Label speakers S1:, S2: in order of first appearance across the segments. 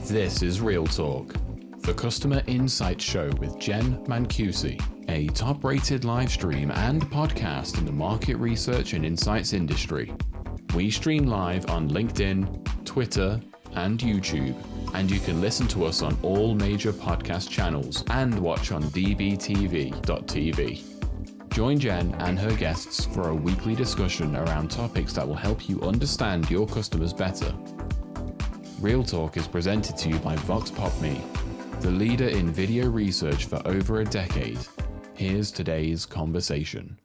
S1: This is Real Talk, the Customer Insight Show with Jen Mancusi, a top-rated live stream and podcast in the market research and insights industry. We stream live on LinkedIn, Twitter, and YouTube, and you can listen to us on all major podcast channels and watch on dbtv.tv. Join Jen and her guests for a weekly discussion around topics that will help you understand your customers better. Real Talk is presented to you by VoxPopMe, the leader in video research for over a decade. Here's today's conversation.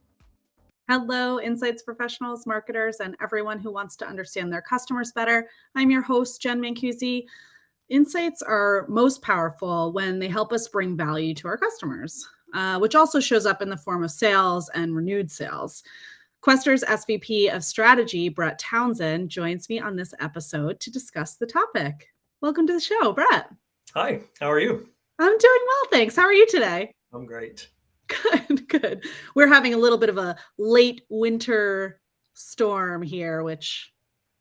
S2: Hello, insights professionals, marketers, and everyone who wants to understand their customers better. I'm your host, Jen Mancusi. Insights are most powerful when they help us bring value to our customers, which also shows up in the form of sales and renewed sales. Quester's SVP of Strategy, Brett Townsend, joins me on this episode to discuss the topic. Welcome to the show, Brett.
S3: Hi, how are you?
S2: I'm doing well, thanks. How are you today?
S3: I'm great.
S2: Good. We're having a little bit of a late winter storm here, which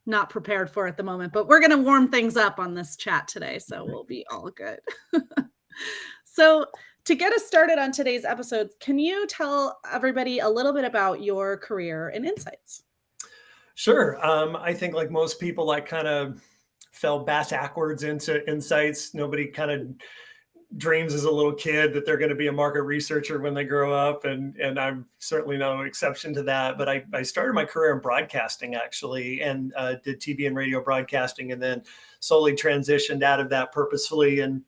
S2: not prepared for at the moment, but we're going to warm things up on this chat today, so we'll be all good. So to get us started on today's episode, can you tell everybody a little bit about your career in insights?
S3: Sure. I think like most people, I kind of fell backwards into insights. Nobody kind of dreams as a little kid that they're going to be a market researcher when they grow up. And I'm certainly no exception to that. But I started my career in broadcasting, actually, and did TV and radio broadcasting, and then slowly transitioned out of that purposefully and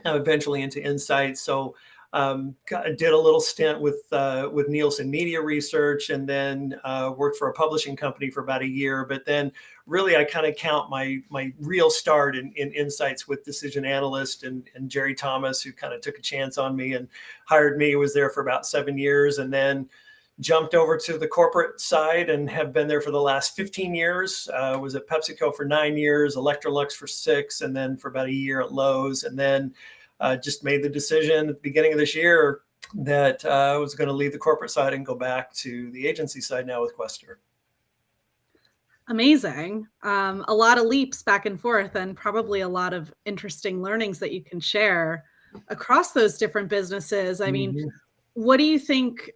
S3: eventually into insights. So did a little stint with Nielsen Media Research, and then worked for a publishing company for about a year. But then really I kind of count my real start in insights with Decision Analyst and Jerry Thomas, who kind of took a chance on me and hired me. Was there for about 7 years, and then jumped over to the corporate side and have been there for the last 15 years. Was at PepsiCo for 9 years, Electrolux for 6, and then for about a year at Lowe's. And then just made the decision at the beginning of this year that I was going to leave the corporate side and go back to the agency side now with Quester.
S2: Amazing. A lot of leaps back and forth, and probably a lot of interesting learnings that you can share across those different businesses. I mean, what do you think,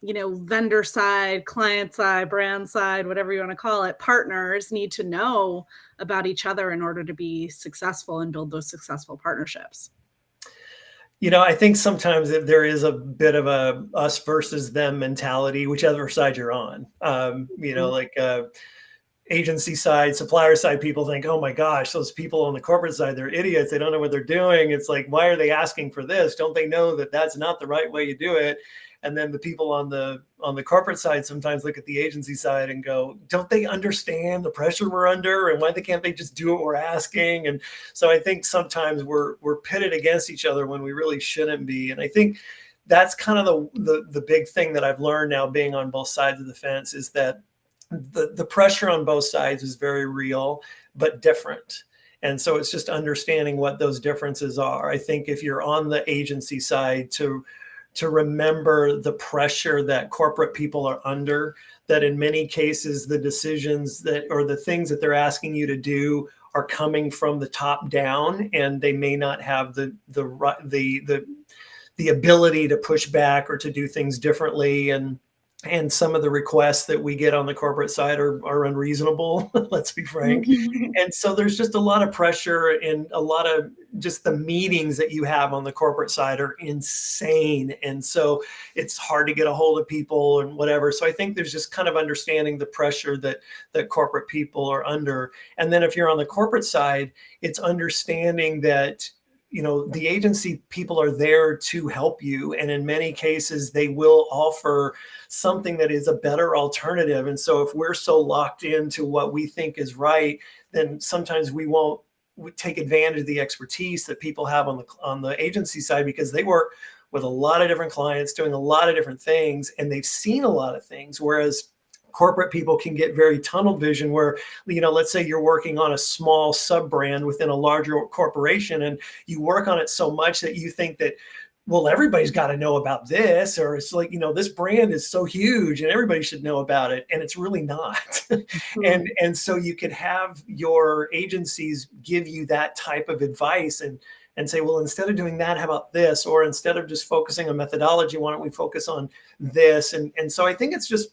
S2: vendor side, client side, brand side, whatever you want to call it, partners need to know about each other in order to be successful and build those successful partnerships?
S3: I think sometimes there is a bit of a us versus them mentality, whichever side you're on. Agency side, supplier side, people think, oh my gosh, those people on the corporate side, they're idiots. They don't know what they're doing. It's like, why are they asking for this? Don't they know that that's not the right way you do it? And then the people on the corporate side sometimes look at the agency side and go, don't they understand the pressure we're under, and why can't they just do what we're asking? And so I think sometimes we're pitted against each other when we really shouldn't be. And I think that's kind of the big thing that I've learned now, being on both sides of the fence, is that the pressure on both sides is very real, but different. And so it's just understanding what those differences are. I think if you're on the agency side, to remember the pressure that corporate people are under, that in many cases, the decisions that, or the things that they're asking you to do, are coming from the top down, and they may not have the ability to push back or to do things differently. And some of the requests that we get on the corporate side are unreasonable, let's be frank. And so there's just a lot of pressure, and a lot of just the meetings that you have on the corporate side are insane. And so it's hard to get a hold of people and whatever. So I think there's just kind of understanding the pressure that corporate people are under. And then if you're on the corporate side, it's understanding that the agency people are there to help you. And in many cases, they will offer something that is a better alternative. And so if we're so locked into what we think is right, then sometimes we won't take advantage of the expertise that people have on the agency side, because they work with a lot of different clients doing a lot of different things, and they've seen a lot of things. Whereas corporate people can get very tunnel vision, where, let's say you're working on a small sub brand within a larger corporation, and you work on it so much that you think that well, everybody's got to know about this, or it's like, this brand is so huge and everybody should know about it. And it's really not. And so you could have your agencies give you that type of advice and say, well, instead of doing that, how about this? Or instead of just focusing on methodology, why don't we focus on this? And so I think it's just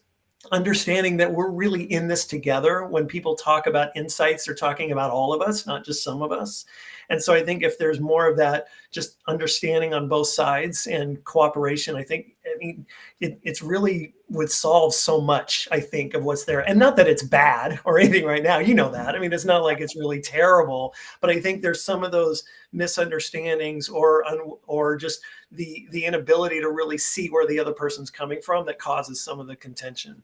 S3: understanding that we're really in this together. When people talk about insights, they're talking about all of us, not just some of us. And so I think if there's more of that, just understanding on both sides and cooperation, it's really would solve so much, I think, of what's there. And not that it's bad or anything right now, that. It's not like it's really terrible, but I think there's some of those misunderstandings or just the inability to really see where the other person's coming from that causes some of the contention.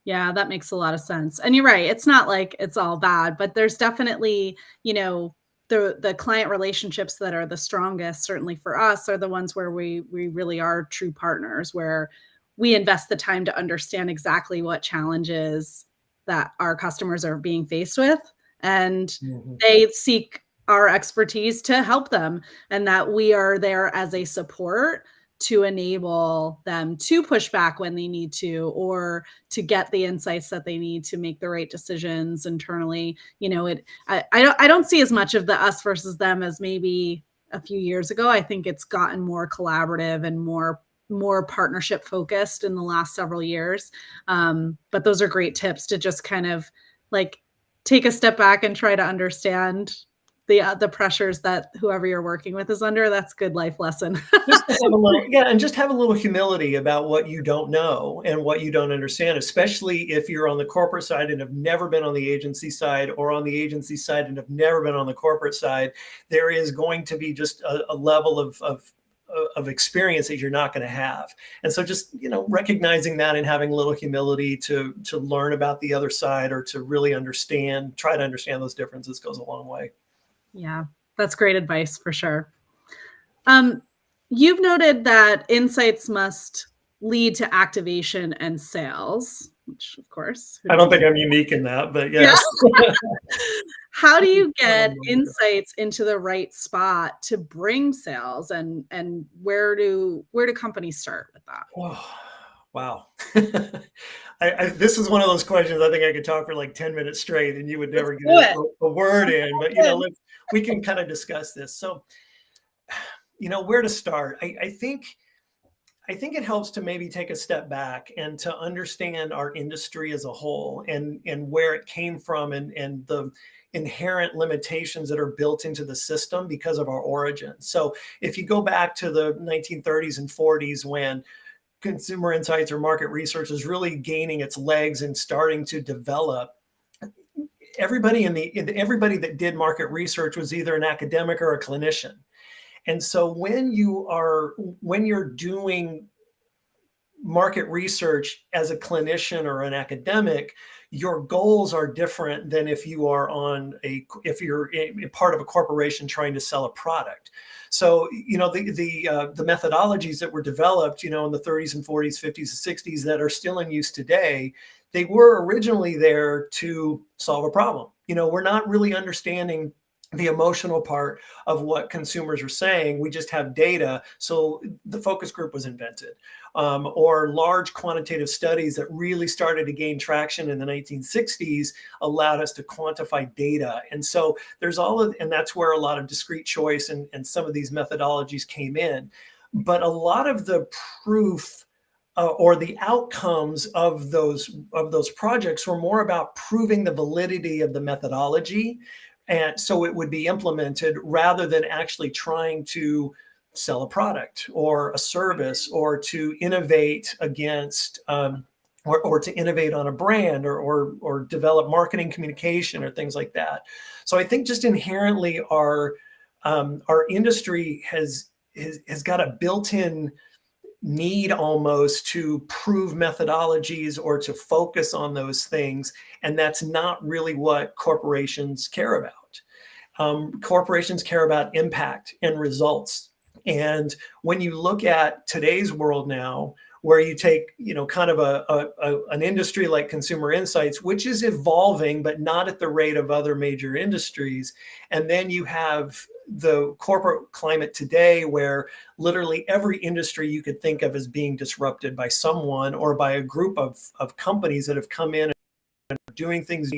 S2: Yeah, that makes a lot of sense. And you're right. It's not like it's all bad, but there's definitely, the client relationships that are the strongest, certainly for us, are the ones where we really are true partners, where we invest the time to understand exactly what challenges that our customers are being faced with. And they seek our expertise to help them, and that we are there as a support to enable them to push back when they need to, or to get the insights that they need to make the right decisions internally. I don't see as much of the us versus them as maybe a few years ago. I think it's gotten more collaborative and more partnership focused in the last several years. But those are great tips to just kind of like take a step back and try to understand the pressures that whoever you're working with is under. That's a good life lesson.
S3: Just have a little humility about what you don't know and what you don't understand, especially if you're on the corporate side and have never been on the agency side, or on the agency side and have never been on the corporate side. There is going to be just a level of experience that you're not going to have. And so just, recognizing that and having a little humility to learn about the other side, or to really try to understand those differences, goes a long way.
S2: Yeah, that's great advice for sure. You've noted that insights must lead to activation and sales, which of course,
S3: I don't think I'm unique in that, but yes.
S2: Yeah. How do you get insights into the right spot to bring sales, and where do companies start with that?
S3: Oh, wow. This is one of those questions I think I could talk for like 10 minutes straight and you would never get a word in, but we can kind of discuss this. So, where to start? I think it helps to maybe take a step back and to understand our industry as a whole, and where it came from, and the inherent limitations that are built into the system because of our origins. So if you go back to the 1930s and 40s, when consumer insights or market research is really gaining its legs and starting to develop, everybody that did market research was either an academic or a clinician. And so when you're doing market research as a clinician or an academic, your goals are different than if you're a part of a corporation trying to sell a product. So, the methodologies that were developed, in the 30s and 40s, 50s and 60s that are still in use today, they were originally there to solve a problem. We're not really understanding the emotional part of what consumers are saying. We just have data. So the focus group was invented, or large quantitative studies that really started to gain traction in the 1960s allowed us to quantify data. And so and that's where a lot of discrete choice and some of these methodologies came in. But a lot of the proof or the outcomes of those projects were more about proving the validity of the methodology, and so it would be implemented, rather than actually trying to sell a product or a service, or to innovate against, or to innovate on a brand, or develop marketing communication or things like that. So I think just inherently our industry has got a built-in need almost to prove methodologies or to focus on those things. And that's not really what corporations care about. Corporations care about impact and results. And when you look at today's world now, where you take, kind of an industry like consumer insights, which is evolving, but not at the rate of other major industries. And then you have the corporate climate today where literally every industry you could think of as being disrupted by someone or by a group of companies that have come in and are doing things,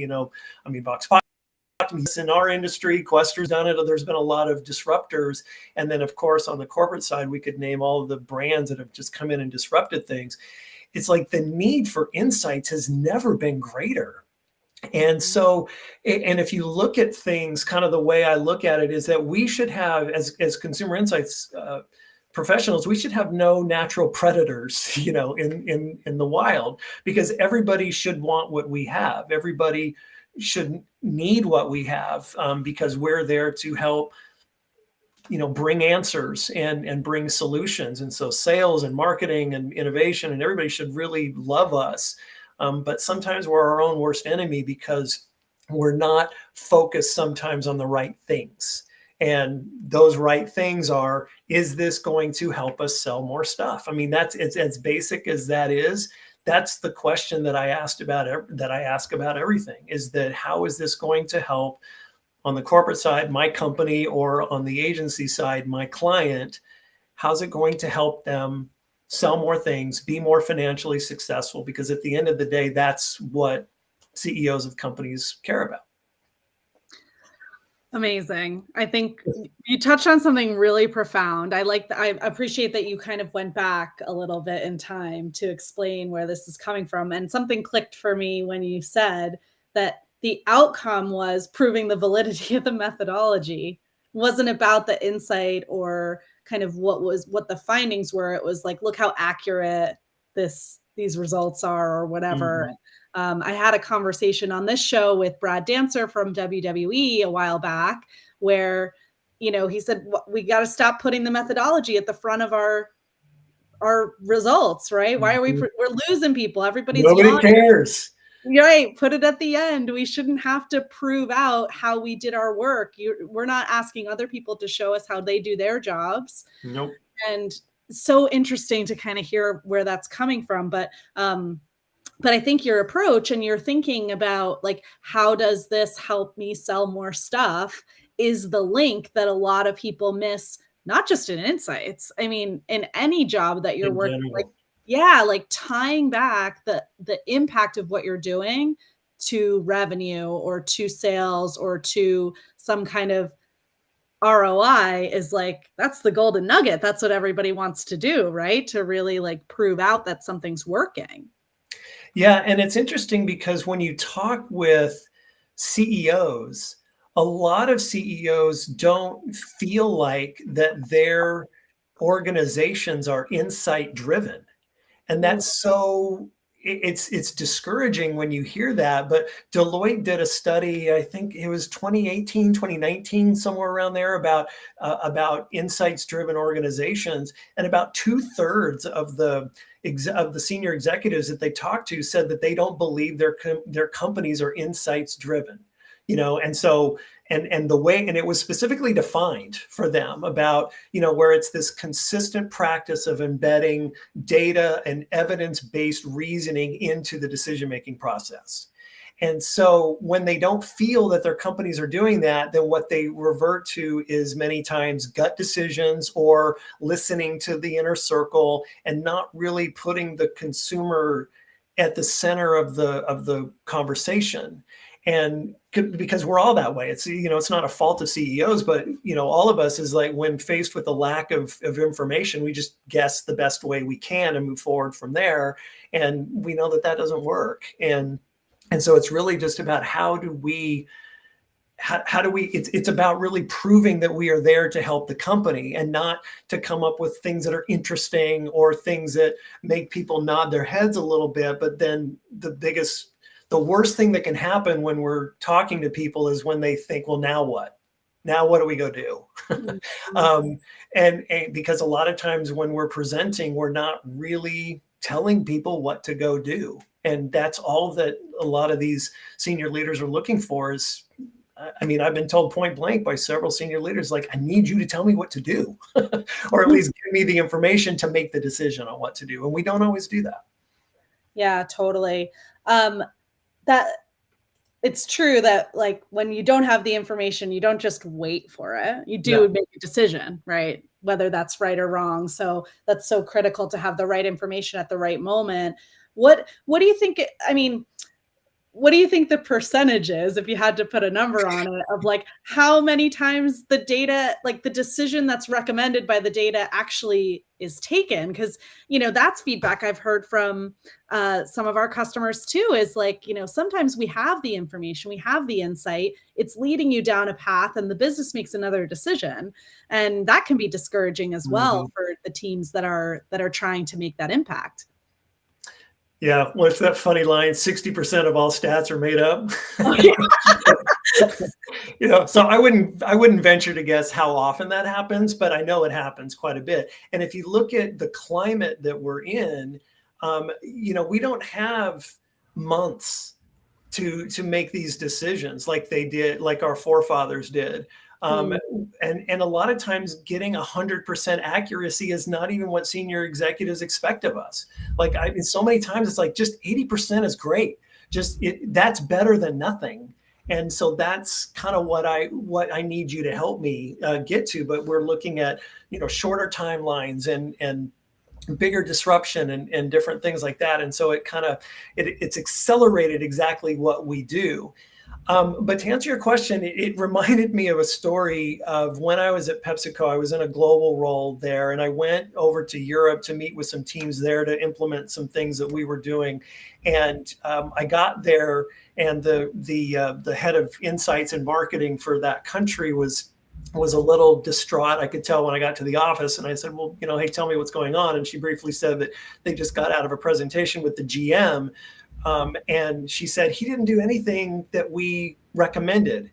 S3: Box in our industry, Quester's done it. There's been a lot of disruptors. And then, of course, on the corporate side, we could name all of the brands that have just come in and disrupted things. It's like the need for insights has never been greater. And so, and if you look at things, kind of the way I look at it is that we should have, as consumer insights professionals, we should have no natural predators, in the wild, because everybody should want what we have. Everybody should need what we have, because we're there to help, bring answers and bring solutions. And so sales and marketing and innovation and everybody should really love us. But sometimes we're our own worst enemy because we're not focused sometimes on the right things. And those right things are, is this going to help us sell more stuff? I mean, it's as basic as that is. That's the question that I ask about everything, is that how is this going to help on the corporate side, my company, or on the agency side, my client? How's it going to help them sell more things, be more financially successful? Because at the end of the day, that's what CEOs of companies care about.
S2: Amazing. I think you touched on something really profound. I appreciate that you kind of went back a little bit in time to explain where this is coming from. And something clicked for me when you said that the outcome was proving the validity of the methodology. It wasn't about the insight or kind of what the findings were. It was like, look how accurate these results are, or whatever. Mm-hmm. I had a conversation on this show with Brad Dancer from WWE a while back, where, he said, we got to stop putting the methodology at the front of our results, right? Why are we're losing people? Nobody
S3: cares.
S2: Right. Put it at the end. We shouldn't have to prove out how we did our work. We're not asking other people to show us how they do their jobs.
S3: Nope.
S2: And so interesting to kind of hear where that's coming from. But I think your approach and your thinking about, like, how does this help me sell more stuff, is the link that a lot of people miss, not just in insights. I mean, in any job that you're working, like tying back the impact of what you're doing to revenue or to sales or to some kind of ROI is like, that's the golden nugget. That's what everybody wants to do, right? To really like prove out that something's working.
S3: Yeah. And it's interesting because when you talk with CEOs, a lot of CEOs don't feel like that their organizations are insight driven. And that's so, it's discouraging when you hear that. But Deloitte did a study, I think it was 2018, 2019, somewhere around there, about insights driven organizations. And about 2/3 of the senior executives that they talked to said that they don't believe their companies are insights driven. And so, and the way, and it was specifically defined for them about, where it's this consistent practice of embedding data and evidence-based reasoning into the decision-making process. And so when they don't feel that their companies are doing that, then what they revert to is many times gut decisions or listening to the inner circle and not really putting the consumer at the center of the conversation. And because we're all that way, it's not a fault of CEOs, but all of us is like, when faced with a lack of information, we just guess the best way we can and move forward from there. And we know that doesn't work. And so it's really just about how do we, it's about really proving that we are there to help the company and not to come up with things that are interesting or things that make people nod their heads a little bit. But then the worst thing that can happen when we're talking to people is when they think, well, now what? Now what do we go do? And because a lot of times when we're presenting, we're not really telling people what to go do. And that's all that a lot of these senior leaders are looking for is, I mean, I've been told point blank by several senior leaders, like, I need you to tell me what to do, or at least give me the information to make the decision on what to do. And we don't always do that.
S2: Yeah, totally. That it's true that like when you don't have the information, you don't just wait for it. You do make a decision, right? Whether that's right or wrong. So that's so critical to have the right information at the right moment. What do you think? I mean, what do you think the percentage is, if you had to put a number on it, of like how many times the data, like the decision that's recommended by the data actually is taken? Because, that's feedback I've heard from some of our customers too, is like, sometimes we have the information, we have the insight, it's leading you down a path and the business makes another decision. And that can be discouraging as well for the teams that are trying to make that impact.
S3: Yeah, what's that funny line? 60% of all stats are made up. So I wouldn't venture to guess how often that happens, but I know it happens quite a bit. And if you look at the climate that we're in, we don't have months to make these decisions like they did, like our forefathers did. And a lot of times getting 100% accuracy is not even what senior executives expect of us. Like, I mean, so many times it's like just 80% is great. That's better than nothing. And so that's kind of what I need you to help me get to. But we're looking at, shorter timelines and bigger disruption and different things like that. And so it's accelerated exactly what we do. But to answer your question, it reminded me of a story of when I was at PepsiCo. I was in a global role there, and I went over to Europe to meet with some teams there to implement some things that we were doing. And I got there, and the head of insights and marketing for that country was a little distraught. I could tell when I got to the office, and I said, well, hey, tell me what's going on. And she briefly said that they just got out of a presentation with the GM. And she said, he didn't do anything that we recommended.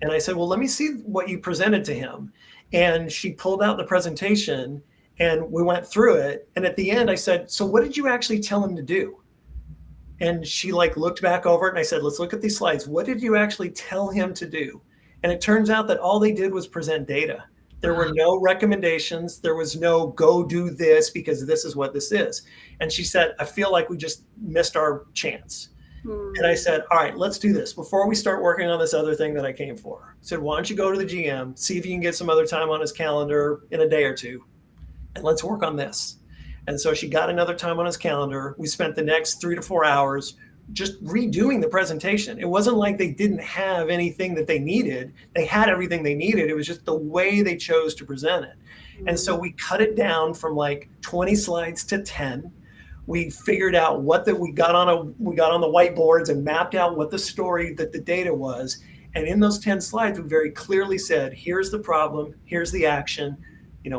S3: And I said, well, let me see what you presented to him. And she pulled out the presentation and we went through it. And at the end, I said, so what did you actually tell him to do? And she looked back over it and I said, let's look at these slides. What did you actually tell him to do? And it turns out that all they did was present data. There were no recommendations. There was no go do this because this is what this is. And she said, I feel like we just missed our chance. And I said, all right, let's do this. Before we start working on this other thing that I came for, I said, why don't you go to the GM, see if you can get some other time on his calendar in a day or two, and let's work on this. And so she got another time on his calendar. We spent the next 3 to 4 hours just redoing the presentation. It wasn't like they didn't have anything that they needed. They had everything they needed. It was just the way they chose to present it. And so we cut it down from 20 slides to 10. We figured out we got on the whiteboards and mapped out what the story that the data was. And in those 10 slides, we very clearly said, here's the problem, here's the action,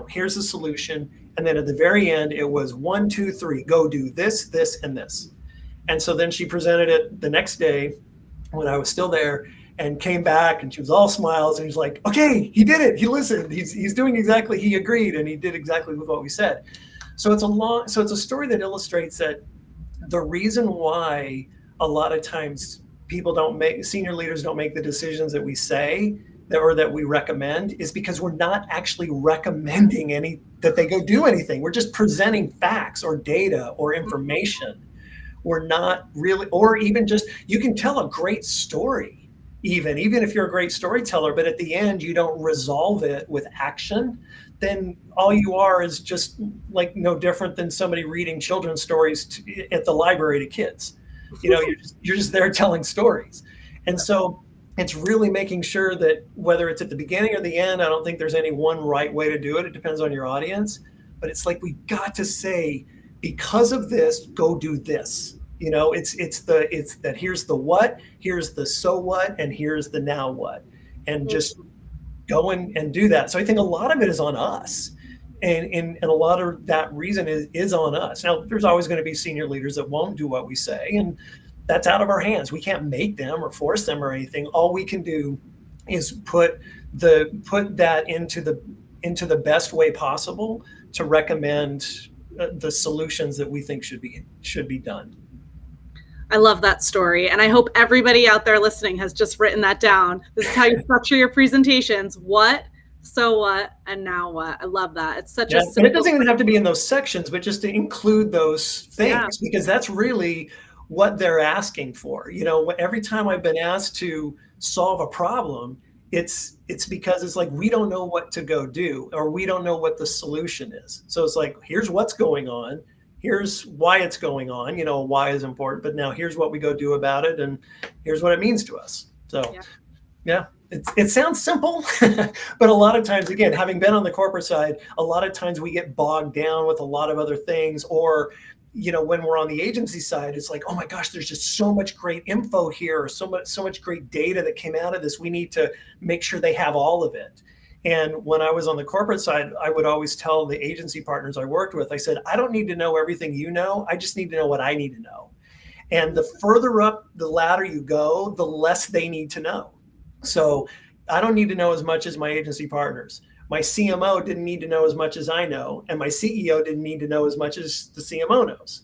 S3: here's the solution. And then at the very end, it was 1, 2, 3, go do this, this, and this. And so then she presented it the next day when I was still there and came back and she was all smiles and he's like, okay, he did it. He listened. He's doing exactly, he agreed and he did exactly with what we said. So it's a story that illustrates that the reason why a lot of times senior leaders don't make the decisions that we say or that we recommend is because we're not actually recommending that they go do anything. We're just presenting facts or data or information. We're not really, or even just, you can tell a great story, even if you're a great storyteller, but at the end, you don't resolve it with action, then all you are is just no different than somebody reading children's stories at the library to kids. You're just there telling stories. And so it's really making sure that whether it's at the beginning or the end, I don't think there's any one right way to do it. It depends on your audience, but it's we got to say, because of this, go do this. It's that here's the what, here's the so what, and here's the now what, and just go and do that. So I think a lot of it is on us, and a lot of that reason is on us. Now, there's always going to be senior leaders that won't do what we say, and that's out of our hands. We can't make them or force them or anything. All we can do is put that into the best way possible to recommend the solutions that we think should be done.
S2: I love that story. And I hope everybody out there listening has just written that down. This is how you structure your presentations. What, so what, and now what? I love that. It's such a
S3: And
S2: simple.
S3: it doesn't even have to be in those sections, but just to include those things, because that's really what they're asking for. You know, every time I've been asked to solve a problem, it's because it's like, we don't know what to go do, or we don't know what the solution is. So it's like, here's what's going on. Here's why it's going on. You know, why is important, but now here's what we go do about it. And here's what it means to us. So yeah. It sounds simple, but a lot of times, again, having been on the corporate side, a lot of times we get bogged down with a lot of other things. Or, you know, when we're on the agency side, it's like, oh my gosh, there's just so much great info here, or so much great data that came out of this. We need to make sure they have all of it. And when I was on the corporate side, I would always tell the agency partners I worked with, I said, I don't need to know everything you know. I just need to know what I need to know. And the further up the ladder you go, the less they need to know. So I don't need to know as much as my agency partners. My CMO didn't need to know as much as I know, and my CEO didn't need to know as much as the CMO knows.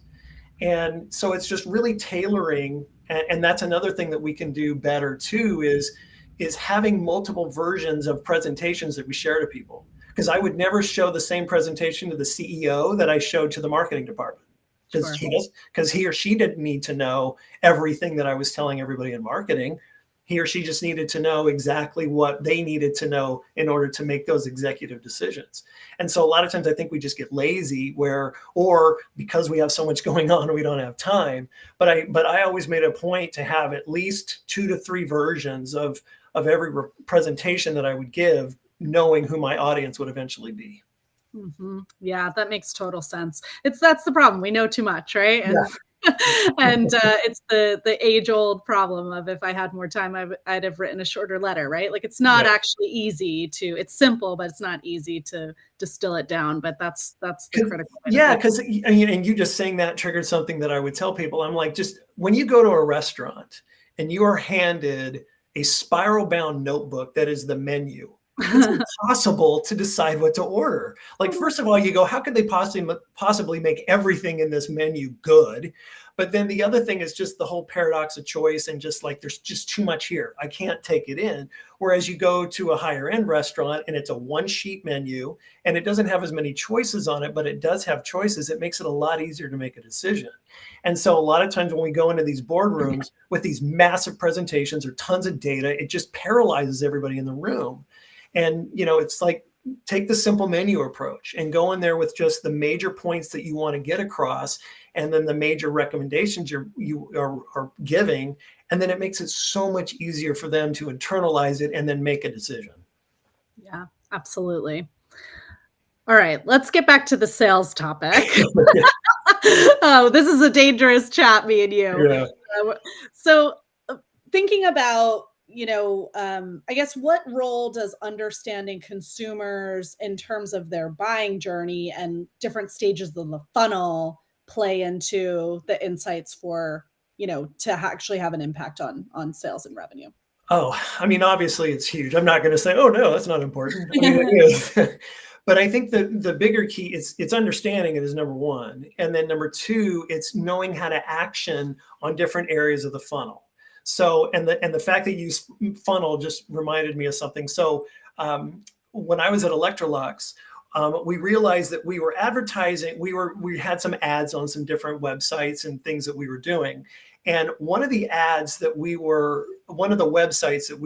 S3: And so it's just really tailoring. And that's another thing that we can do better too, is having multiple versions of presentations that we share to people. Because I would never show the same presentation to the CEO that I showed to the marketing department. Because he or she didn't need to know everything that I was telling everybody in marketing. He or she just needed to know exactly what they needed to know in order to make those executive decisions. And so a lot of times I think we just get lazy, or because we have so much going on, we don't have time. But I always made a point to have at least 2 to 3 versions of every presentation that I would give, knowing who my audience would eventually be.
S2: Mm-hmm. Yeah, that makes total sense. That's the problem. We know too much, right? And and it's the age-old problem of, if I had more time, I'd have written a shorter letter, right? Like, it's not actually easy it's simple, but it's not easy to distill it down. But that's the critical.
S3: Yeah, because and you just saying that triggered something that I would tell people. I'm like, just when you go to a restaurant and you are handed a spiral-bound notebook that is the menu, it's impossible to decide what to order. Like, first of all, you go, how could they possibly make everything in this menu good? But then the other thing is just the whole paradox of choice, and just like, there's just too much here. I can't take it in. Whereas you go to a higher end restaurant and it's a 1-sheet menu and it doesn't have as many choices on it, but it does have choices. It makes it a lot easier to make a decision. And so a lot of times when we go into these boardrooms with these massive presentations or tons of data, it just paralyzes everybody in the room. And, you know, it's like, take the simple menu approach and go in there with just the major points that you want to get across, and then the major recommendations you are giving. And then it makes it so much easier for them to internalize it and then make a decision.
S2: Yeah, absolutely. All right, let's get back to the sales topic. Oh, this is a dangerous chat, me and you.
S3: Yeah.
S2: So thinking about, I guess, what role does understanding consumers in terms of their buying journey and different stages of the funnel play into the insights for, to actually have an impact on sales and revenue?
S3: Oh, I mean, obviously it's huge. I'm not going to say, oh no, that's not important. I mean, it is. But I think the bigger key is it's understanding it is number one. And then number two, it's knowing how to action on different areas of the funnel. So, and the fact that you use funnel just reminded me of something. So when I was at Electrolux, we realized that we were advertising, we had some ads on some different websites and things that we were doing. And one of the websites that we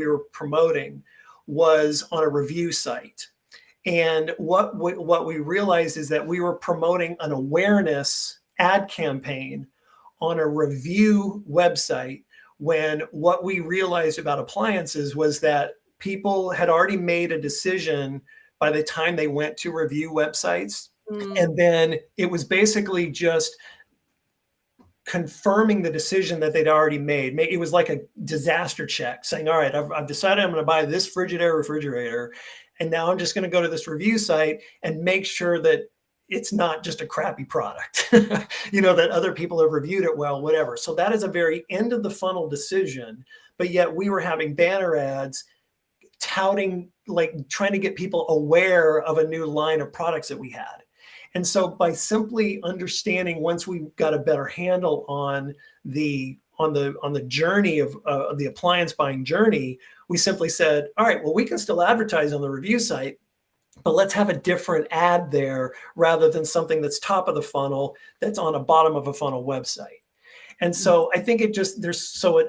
S3: were promoting was on a review site. And what we realized is that we were promoting an awareness ad campaign on a review website, when what we realized about appliances was that people had already made a decision by the time they went to review websites. And then it was basically just confirming the decision that they'd already made. It was like a disaster check saying, all right, I've decided I'm going to buy this Frigidaire refrigerator. And now I'm just going to go to this review site and make sure that it's not just a crappy product, that other people have reviewed it well, whatever. So that is a very end of the funnel decision. But yet we were having banner ads touting, like trying to get people aware of a new line of products that we had. And so by simply understanding, once we got a better handle on the the journey of the appliance buying journey, we simply said, all right, well, we can still advertise on the review site, but let's have a different ad there rather than something that's top of the funnel that's on a bottom of a funnel website. And so I think it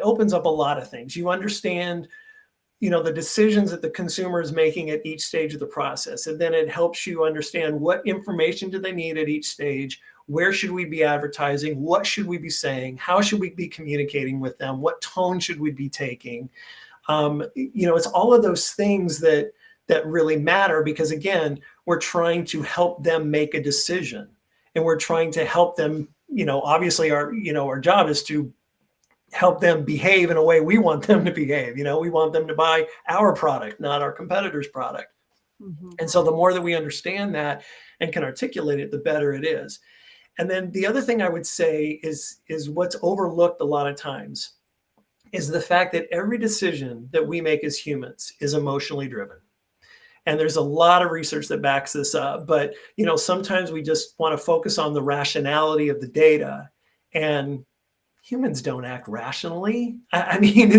S3: opens up a lot of things. You understand, the decisions that the consumer is making at each stage of the process. And then it helps you understand what information do they need at each stage? Where should we be advertising? What should we be saying? How should we be communicating with them? What tone should we be taking? It's all of those things that really matter, because again, we're trying to help them make a decision, and we're trying to help them, obviously our job is to help them behave in a way we want them to behave. We want them to buy our product, not our competitor's product. Mm-hmm. And so the more that we understand that and can articulate it, the better it is. And then the other thing I would say is what's overlooked a lot of times is the fact that every decision that we make as humans is emotionally driven. And there's a lot of research that backs this up, but sometimes we just want to focus on the rationality of the data, and humans don't act rationally. I mean,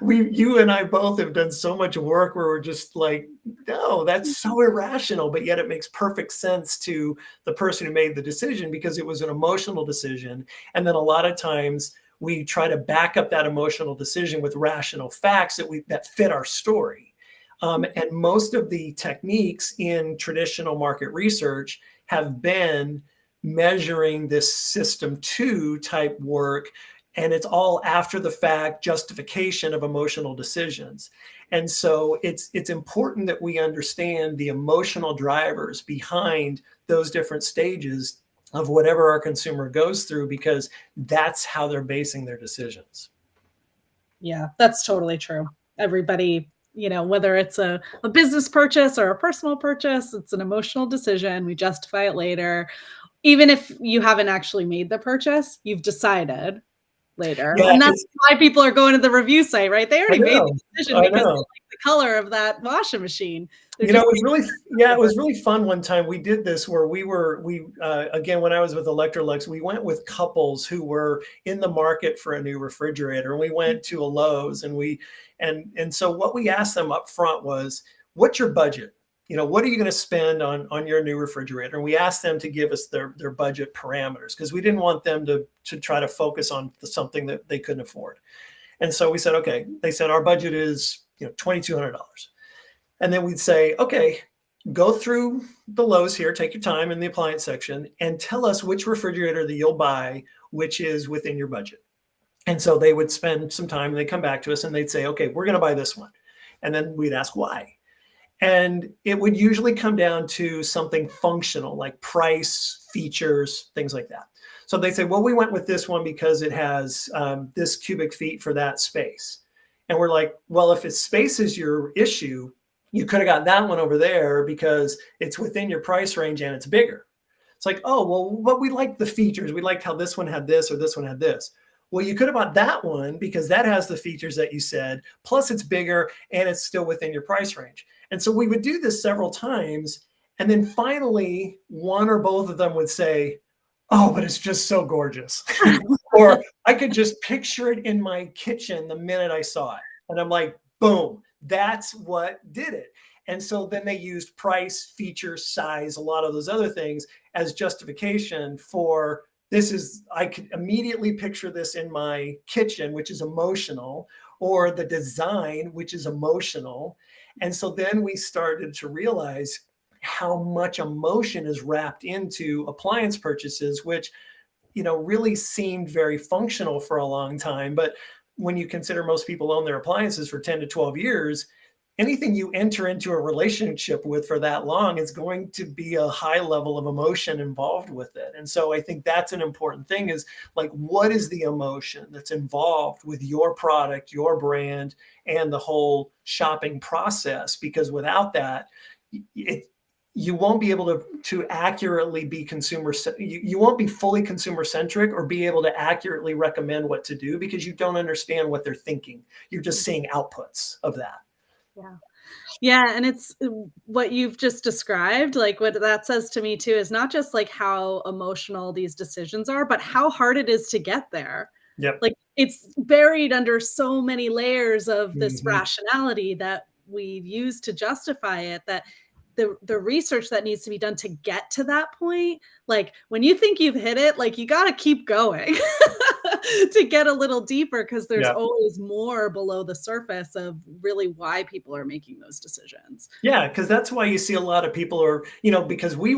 S3: you and I both have done so much work where we're just like, no, that's so irrational, but yet it makes perfect sense to the person who made the decision because it was an emotional decision. And then a lot of times we try to back up that emotional decision with rational facts that fit our story. And most of the techniques in traditional market research have been measuring this system 2 type work, and it's all after the fact justification of emotional decisions. And so it's important that we understand the emotional drivers behind those different stages of whatever our consumer goes through, because that's how they're basing their decisions.
S2: Yeah, that's totally true. Everybody, whether it's a business purchase or a personal purchase, it's an emotional decision. We justify it later. Even if you haven't actually made the purchase, you've decided later. Yeah, and that's why people are going to the review site, right? They already made the decision because they like the color of that washing machine.
S3: It was really fun one time. We did this where again, when I was with Electrolux, we went with couples who were in the market for a new refrigerator, and we went to a Lowe's, and so what we asked them up front was, what's your budget? What are you going to spend on your new refrigerator? And we asked them to give us their budget parameters, because we didn't want them to try to focus on something that they couldn't afford. And so we said, okay, they said, our budget is $2,200. And then we'd say, okay, go through the Lowe's here, take your time in the appliance section, and tell us which refrigerator that you'll buy, which is within your budget. And so they would spend some time, and they'd come back to us and they'd say, okay, we're going to buy this one. And then we'd ask why. And it would usually come down to something functional, like price, features, things like that. So they say, well, we went with this one because it has this cubic feet for that space. And we're like, well, if it's space is your issue, you could have got that one over there because it's within your price range and it's bigger. It's like, oh, well, but we liked the features. We liked how this one had this or this one had this. Well, you could have bought that one because that has the features that you said, plus it's bigger and it's still within your price range. And so we would do this several times. And then finally, one or both of them would say, oh, but it's just so gorgeous. Or I could just picture it in my kitchen the minute I saw it. And I'm like, boom, that's what did it. And so then they used price, feature, size, a lot of those other things as justification for I could immediately picture this in my kitchen, which is emotional, or the design, which is emotional. And so then we started to realize how much emotion is wrapped into appliance purchases, which, really seemed very functional for a long time. But when you consider most people own their appliances for 10 to 12 years, anything you enter into a relationship with for that long is going to be a high level of emotion involved with it. And so I think that's an important thing, is like, what is the emotion that's involved with your product, your brand, and the whole shopping process? Because without that, you won't be able to accurately be you won't be fully consumer centric or be able to accurately recommend what to do, because you don't understand what they're thinking. You're just seeing outputs of that.
S2: Yeah. Yeah. And it's what you've just described. Like, what that says to me too, is not just like how emotional these decisions are, but how hard it is to get there.
S3: Yep.
S2: Like it's buried under so many layers of this
S3: Mhm.
S2: rationality that we've used to justify it, that the research that needs to be done to get to that point, like when you think you've hit it, like you got to keep going to get a little deeper, because there's
S3: Yeah.
S2: always more below the surface of really why people are making those decisions.
S3: Yeah, because that's why you see a lot of people are, because we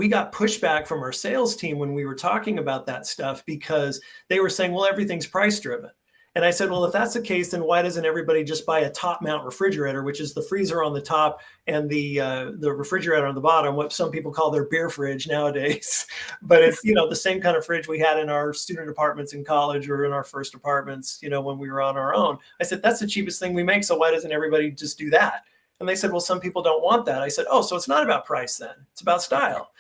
S3: got pushback from our sales team when we were talking about that stuff because they were saying, well, everything's price driven. And I said, well, if that's the case, then why doesn't everybody just buy a top mount refrigerator, which is the freezer on the top and the refrigerator on the bottom, what some people call their beer fridge nowadays. But it's, the same kind of fridge we had in our student apartments in college or in our first apartments, when we were on our own. I said, that's the cheapest thing we make. So why doesn't everybody just do that? And they said, well, some people don't want that. I said, oh, so it's not about price then. It's about style,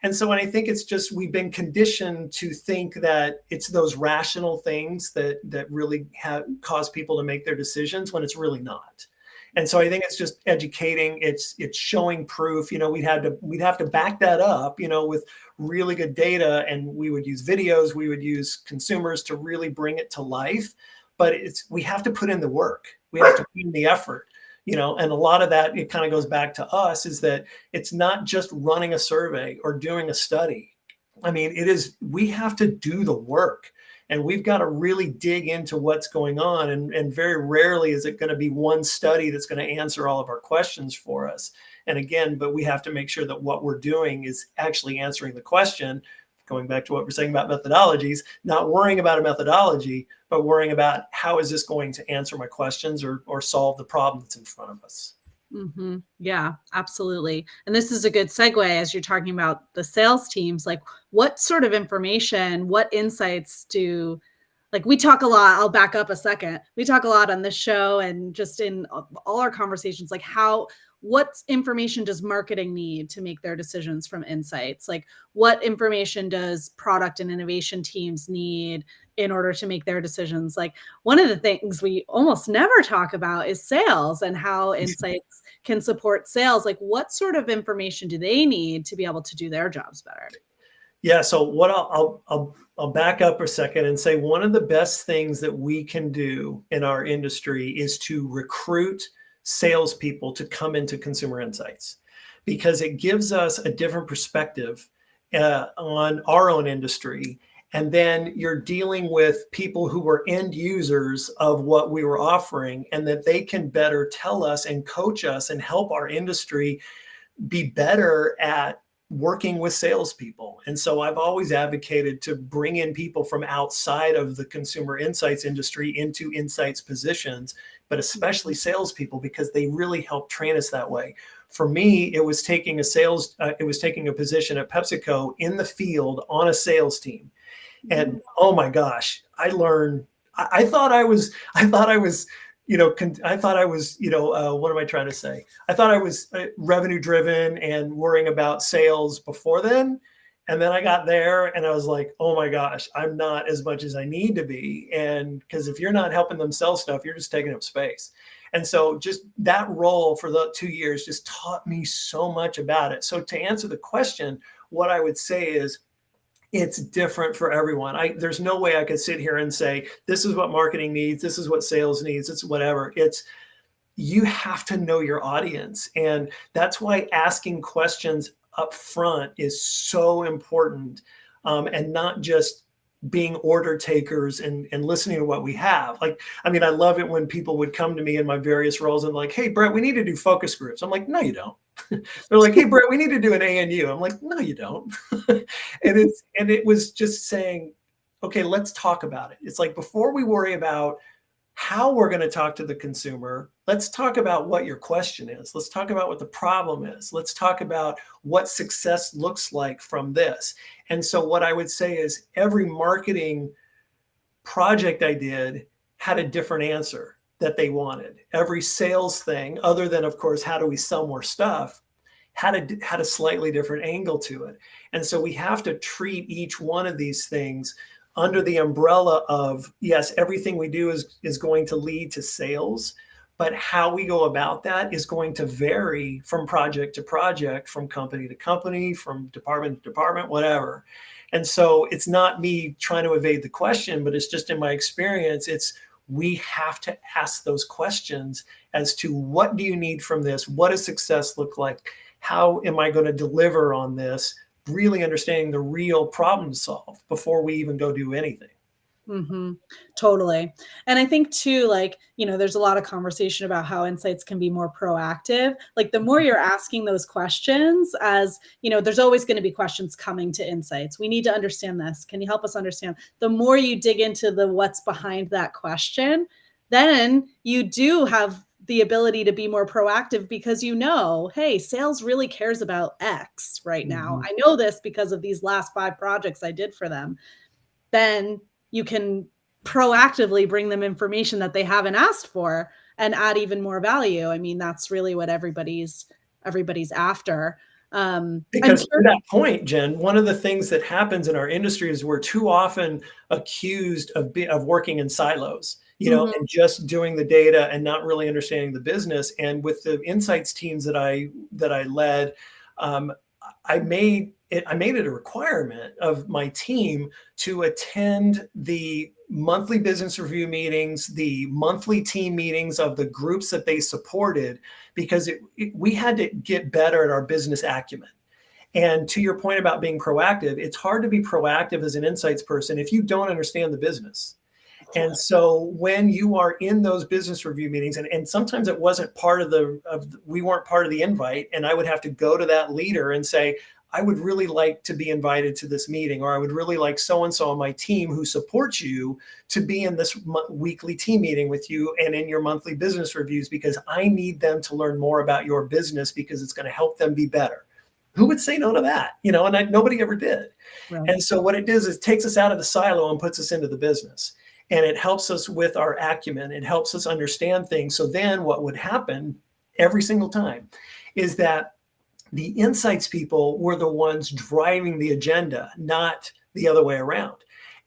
S3: And so when I think it's just, we've been conditioned to think that it's those rational things that really cause people to make their decisions when it's really not. And so I think it's just educating. It's showing proof. We'd have to back that up, with really good data, and we would use videos. We would use consumers to really bring it to life. But we have to put in the work. We have to put in the effort. And a lot of that, it kind of goes back to us, is that it's not just running a survey or doing a study. I mean, we have to do the work, and we've got to really dig into what's going on. And very rarely is it going to be one study that's going to answer all of our questions for us. And again, but we have to make sure that what we're doing is actually answering the question. Going back to what we're saying about methodologies, not worrying about a methodology, but worrying about how is this going to answer my questions or solve the problem that's in front of us.
S2: Mm-hmm. Yeah, absolutely. And this is a good segue as you're talking about the sales teams. Like, what sort of information, what insights we talk a lot. I'll back up a second. We talk a lot on this show and just in all our conversations, like what information does marketing need to make their decisions from insights? Like, what information does product and innovation teams need in order to make their decisions? Like, one of the things we almost never talk about is sales and how insights can support sales. Like, what sort of information do they need to be able to do their jobs better?
S3: Yeah. So what I'll back up a second and say one of the best things that we can do in our industry is to recruit salespeople to come into consumer insights, because it gives us a different perspective on our own industry. And then you're dealing with people who were end users of what we were offering, and that they can better tell us and coach us and help our industry be better at working with salespeople. And so I've always advocated to bring in people from outside of the consumer insights industry into insights positions, but especially salespeople, because they really help train us that way. For me, it was taking a position at PepsiCo in the field on a sales team. And oh my gosh, I learned, I thought I was, what am I trying to say? I thought I was revenue driven and worrying about sales before then. And then I got there and I was like, oh my gosh, I'm not as much as I need to be. And because if you're not helping them sell stuff, you're just taking up space. And so just that role for the 2 years just taught me so much about it. So to answer the question, what I would say is, it's different for everyone. There's no way I could sit here and say, this is what marketing needs, this is what sales needs, it's whatever. You have to know your audience. And that's why asking questions up front is so important, and not just being order takers and listening to what we have. I love it when people would come to me in my various roles and like, hey, Brett, we need to do focus groups. I'm like, no, you don't. They're like, hey, Brett, we need to do an ANU. I'm like, no, you don't. and it was just saying, okay, let's talk about it. It's like, before we worry about how we're going to talk to the consumer, let's talk about what your question is. Let's talk about what the problem is. Let's talk about what success looks like from this. And so what I would say is, every marketing project I did had a different answer that they wanted. Every sales thing, other than, of course, how do we sell more stuff, had a slightly different angle to it. And so we have to treat each one of these things under the umbrella of, yes, everything we do is going to lead to sales, but how we go about that is going to vary from project to project, from company to company, from department to department, whatever. And so it's not me trying to evade the question, but it's just in my experience, we have to ask those questions as to what do you need from this? What does success look like? How am I going to deliver on this? Really understanding the real problem to solve before we even go do anything.
S2: Mm-hmm. Totally. And I think too, like, there's a lot of conversation about how insights can be more proactive. Like the more you're asking those questions, as there's always going to be questions coming to insights. We need to understand this. Can you help us understand? The more you dig into the what's behind that question, then you do have the ability to be more proactive because hey, sales really cares about X right now. I know this because of these last 5 projects I did for them. Then you can proactively bring them information that they haven't asked for and add even more value. I mean, that's really what everybody's after.
S3: Because to that point, Jen, one of the things that happens in our industry is we're too often accused of working in silos, and just doing the data and not really understanding the business. And with the insights teams that I led, I made it a requirement of my team to attend the monthly business review meetings, the monthly team meetings of the groups that they supported, because we had to get better at our business acumen. And to your point about being proactive, it's hard to be proactive as an insights person if you don't understand the business. And so when you are in those business review meetings, and sometimes it wasn't part we weren't part of the invite, and I would have to go to that leader and say, I would really like to be invited to this meeting, or I would really like so-and-so on my team who supports you to be in this weekly team meeting with you and in your monthly business reviews, because I need them to learn more about your business because it's going to help them be better. Who would say no to that? And nobody ever did. Right. And so what it does is it takes us out of the silo and puts us into the business. And it helps us with our acumen. It helps us understand things. So then what would happen every single time is that the insights people were the ones driving the agenda, not the other way around.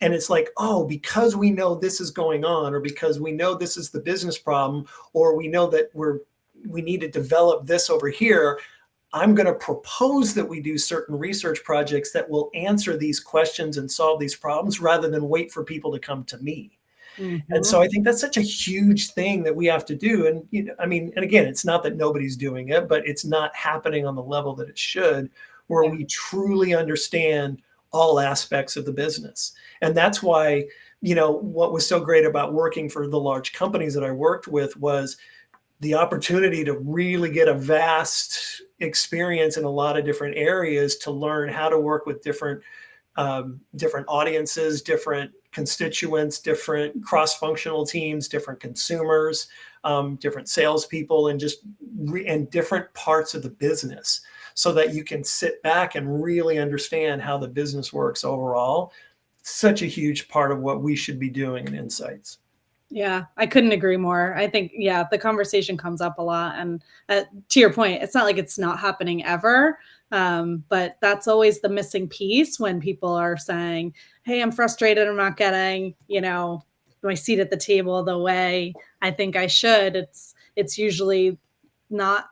S3: And it's like, oh, because we know this is going on, or because we know this is the business problem, or we know that we need to develop this over here, I'm going to propose that we do certain research projects that will answer these questions and solve these problems rather than wait for people to come to me. Mm-hmm. And so I think that's such a huge thing that we have to do. And, and again, it's not that nobody's doing it, but it's not happening on the level that it should, where we truly understand all aspects of the business. And that's why, what was so great about working for the large companies that I worked with was the opportunity to really get a vast experience in a lot of different areas to learn how to work with different audiences, different constituents, different cross-functional teams, different consumers, different salespeople, and different parts of the business, so that you can sit back and really understand how the business works overall. Such a huge part of what we should be doing in insights.
S2: Yeah, I couldn't agree more. I think, the conversation comes up a lot. And to your point, it's not like it's not happening ever. But that's always the missing piece when people are saying, hey, I'm frustrated, I'm not getting, my seat at the table the way I think I should. It's usually not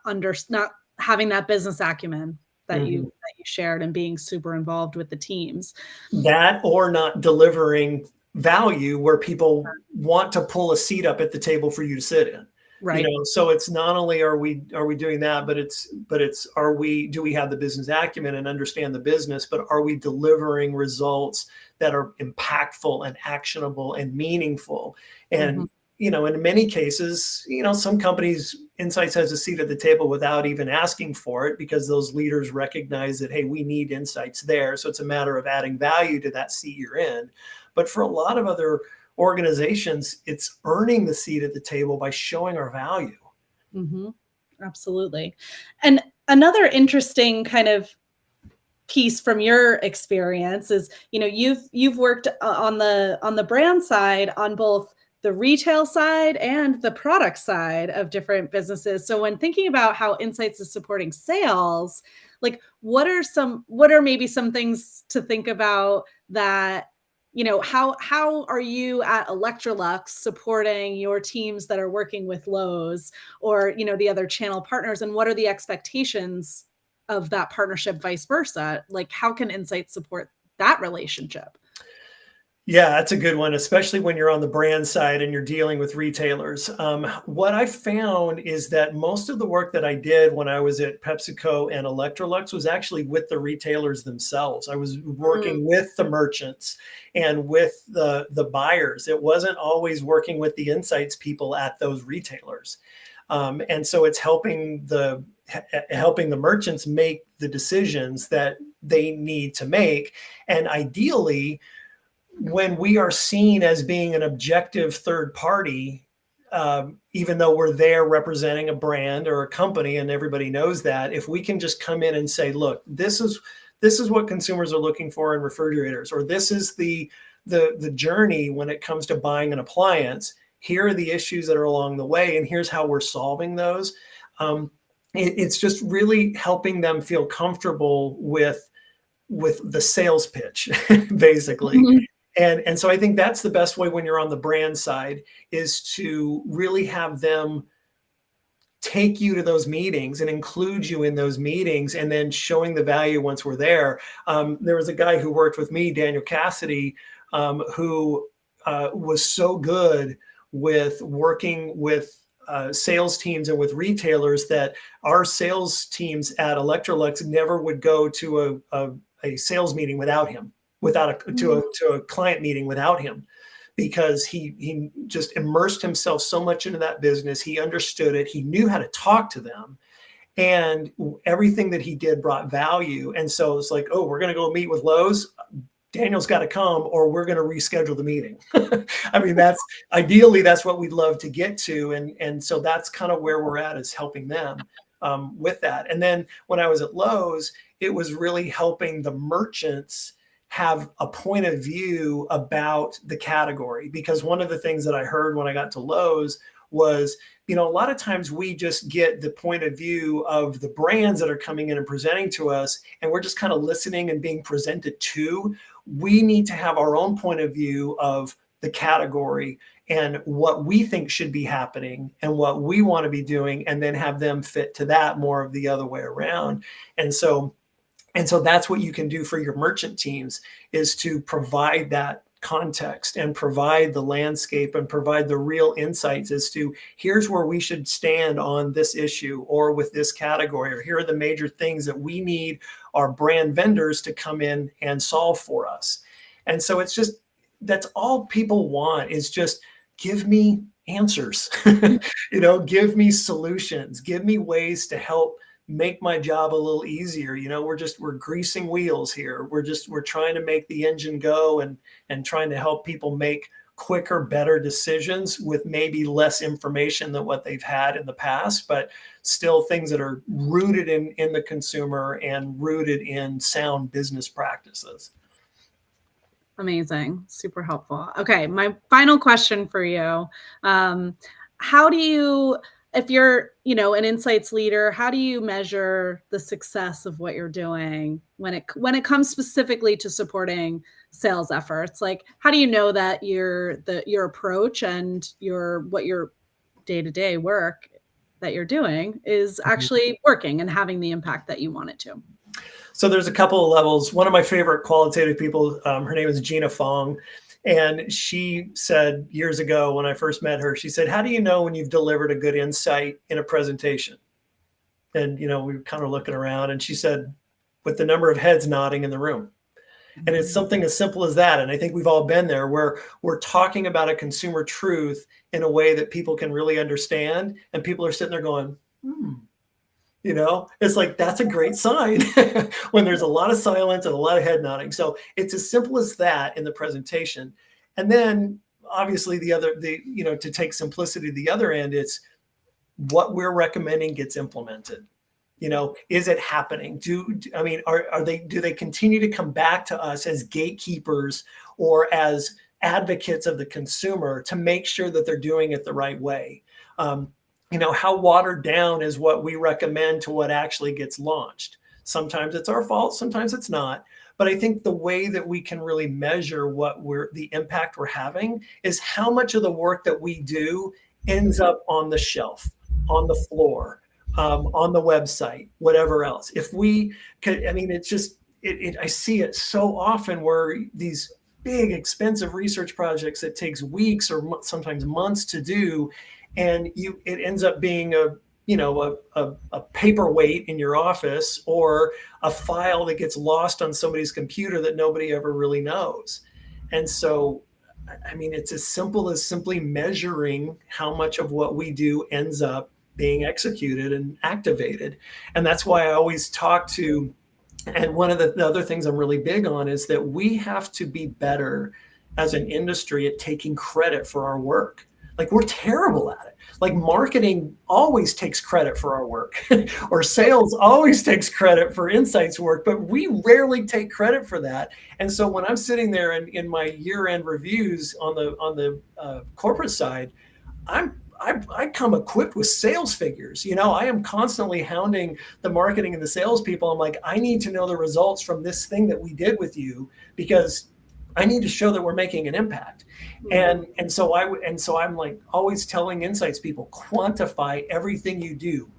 S2: having that business acumen that you shared and being super involved with the teams.
S3: That, or not delivering value where people want to pull a seat up at the table for you to sit in. Right. So it's not only are we doing that, but it's do we have the business acumen and understand the business, but are we delivering results that are impactful and actionable and meaningful? And in many cases, some companies, Insights has a seat at the table without even asking for it, because those leaders recognize that, hey, we need Insights there. So it's a matter of adding value to that seat you're in. But for a lot of other organizations, it's earning the seat at the table by showing our value.
S2: Mm-hmm. Absolutely. And another interesting kind of piece from your experience is, you've worked on the brand side, on both the retail side and the product side of different businesses. So when thinking about how Insights is supporting sales, like what are maybe some things to think about that, how are you at Electrolux supporting your teams that are working with Lowe's or, the other channel partners, and what are the expectations of that partnership, vice versa? Like, how can Insights support that relationship?
S3: Yeah, that's a good one, especially when you're on the brand side and you're dealing with retailers. What I found is that most of the work that I did when I was at PepsiCo and Electrolux was actually with the retailers themselves. I was working with the merchants and with the buyers. It wasn't always working with the insights people at those retailers. And so it's helping the merchants make the decisions that they need to make. And ideally, when we are seen as being an objective third party, even though we're there representing a brand or a company and everybody knows that, if we can just come in and say, look, this is what consumers are looking for in refrigerators, or this is the journey when it comes to buying an appliance, here are the issues that are along the way, and here's how we're solving those. It's just really helping them feel comfortable with the sales pitch, basically.
S2: Mm-hmm.
S3: And so I think that's the best way when you're on the brand side, is to really have them take you to those meetings and include you in those meetings, and then showing the value once we're there. There was a guy who worked with me, Daniel Cassidy, who was so good with working with sales teams and with retailers that our sales teams at Electrolux never would go to a sales meeting without him, to a client meeting without him, because he just immersed himself so much into that business. He understood it. He knew how to talk to them, and everything that he did brought value. And so it's like, oh, we're going to go meet with Lowe's. Daniel's got to come, or we're going to reschedule the meeting. I mean, ideally that's what we'd love to get to. And so that's kind of where we're at, is helping them with that. And then when I was at Lowe's, it was really helping the merchants have a point of view about the category. Because one of the things that I heard when I got to Lowe's was, a lot of times we just get the point of view of the brands that are coming in and presenting to us, and we're just kind of listening and being presented to. We need to have our own point of view of the category and what we think should be happening and what we want to be doing, and then have them fit to that more of the other way around. And so that's what you can do for your merchant teams, is to provide that context and provide the landscape and provide the real insights as to, here's where we should stand on this issue or with this category, or here are the major things that we need our brand vendors to come in and solve for us. And so it's just, that's all people want, is just give me answers, give me solutions, give me ways to help make my job a little easier. We're greasing wheels here. We're trying to make the engine go, and trying to help people make quicker, better decisions with maybe less information than what they've had in the past, but still things that are rooted in the consumer and rooted in sound business practices.
S2: Amazing. Super helpful. Okay. My final question for you. How do you, if you're, an insights leader, how do you measure the success of what you're doing when it comes specifically to supporting sales efforts? Like, how do you know that your approach and what your day-to-day work that you're doing is actually working and having the impact that you want it to?
S3: So there's a couple of levels. One of my favorite qualitative people, her name is Gina Fong. And she said years ago when I first met her, she said, how do you know when you've delivered a good insight in a presentation? And, we were kind of looking around, and she said, with the number of heads nodding in the room. And it's something as simple as that. And I think we've all been there, where we're talking about a consumer truth in a way that people can really understand. And people are sitting there going, it's like, that's a great sign when there's a lot of silence and a lot of head nodding. So it's as simple as that in the presentation. And then obviously to take simplicity to the other end, it's what we're recommending gets implemented. Is it happening? Do they continue to come back to us as gatekeepers or as advocates of the consumer to make sure that they're doing it the right way? How watered down is what we recommend to what actually gets launched? Sometimes it's our fault, sometimes it's not. But I think the way that we can really measure the impact we're having is how much of the work that we do ends up on the shelf, on the floor, on the website, whatever else. If we could, it's just, I see it so often where these big, expensive research projects that takes weeks or sometimes months to do, and it ends up being a paperweight in your office or a file that gets lost on somebody's computer that nobody ever really knows. And so, I mean, it's as simple as simply measuring how much of what we do ends up being executed and activated. And that's why I always talk to, and one of the other things I'm really big on is that we have to be better as an industry at taking credit for our work. Like, we're terrible at it. Like, marketing always takes credit for our work or sales always takes credit for insights work, but we rarely take credit for that. And so when I'm sitting there in my year-end reviews on the corporate side, I come equipped with sales figures. I am constantly hounding the marketing and the salespeople. I'm like, I need to know the results from this thing that we did with you, because I need to show that we're making an impact. And so I'm like always telling insights people, quantify everything you do.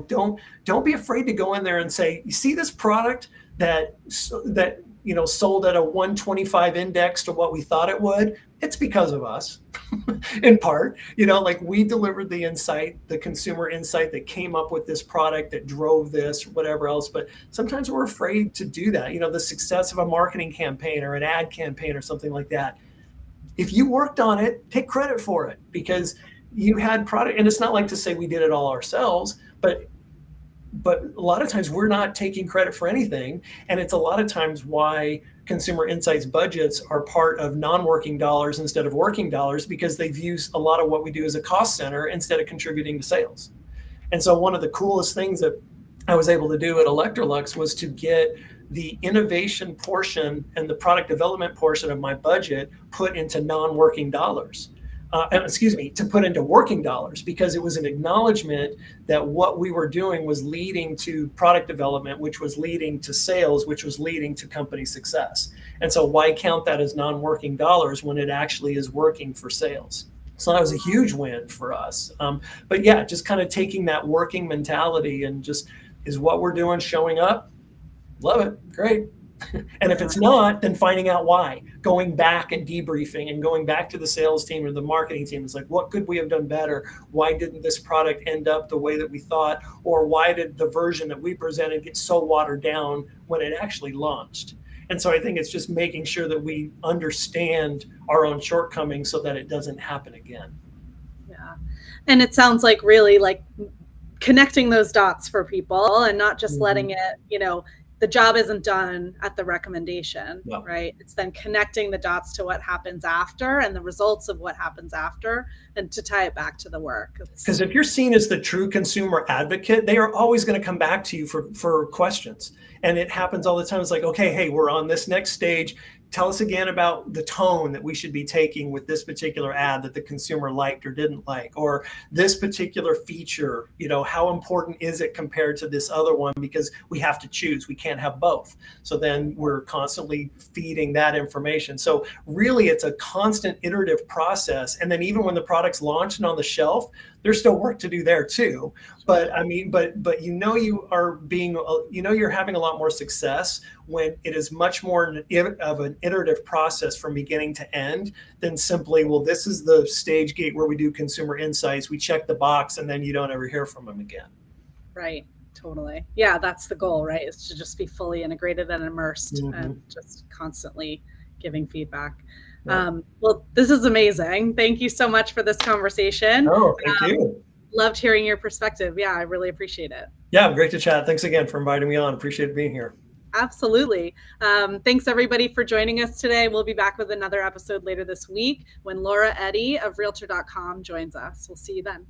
S3: Don't be afraid to go in there and say, you see this product that sold at a 125 index to what we thought it would. It's because of us, in part. Like, we delivered the insight, the consumer insight that came up with this product that drove this, whatever else. But sometimes we're afraid to do that. The success of a marketing campaign or an ad campaign or something like that. If you worked on it, take credit for it, because you had product. And it's not like to say we did it all ourselves, but a lot of times we're not taking credit for anything. And it's a lot of times why consumer insights budgets are part of non-working dollars instead of working dollars, because they view a lot of what we do as a cost center instead of contributing to sales. And so one of the coolest things that I was able to do at Electrolux was to get the innovation portion and the product development portion of my budget put into non-working dollars. To put into working dollars, because it was an acknowledgement that what we were doing was leading to product development, which was leading to sales, which was leading to company success. And so why count that as non-working dollars when it actually is working for sales? So that was a huge win for us. But yeah, just kind of taking that working mentality and just, is what we're doing showing up? Love it. Great. And if it's not, then finding out why, going back and debriefing and going back to the sales team or the marketing team. It's like, what could we have done better? Why didn't this product end up the way that we thought? Or why did the version that we presented get so watered down when it actually launched? And so I think it's just making sure that we understand our own shortcomings so that it doesn't happen again.
S2: Yeah. And it sounds like really like connecting those dots for people and not just letting it, the job isn't done at the recommendation, right? It's then connecting the dots to what happens after and the results of what happens after, and to tie it back to the work.
S3: Because if you're seen as the true consumer advocate, they are always going to come back to you for questions. And it happens all the time. It's like, okay, hey, we're on this next stage. Tell us again about the tone that we should be taking with this particular ad that the consumer liked or didn't like, or this particular feature, how important is it compared to this other one? Because we have to choose, we can't have both. So then we're constantly feeding that information. So really it's a constant iterative process. And then even when the product's launched and on the shelf, there's still work to do there too. But I mean, but you are being, you're having a lot more success when it is much more of an iterative process from beginning to end than simply, well, this is the stage gate where we do consumer insights, we check the box, and then you don't ever hear from them again.
S2: Right. Totally. Yeah, that's the goal, right? Is to just be fully integrated and immersed and just constantly giving feedback. Yeah. Well, this is amazing. Thank you so much for this conversation.
S3: Oh, thank you.
S2: Loved hearing your perspective. Yeah, I really appreciate it.
S3: Yeah, great to chat. Thanks again for inviting me on. Appreciate being here.
S2: Absolutely. Thanks everybody for joining us today. We'll be back with another episode later this week when Laura Eddy of Realtor.com joins us. We'll see you then.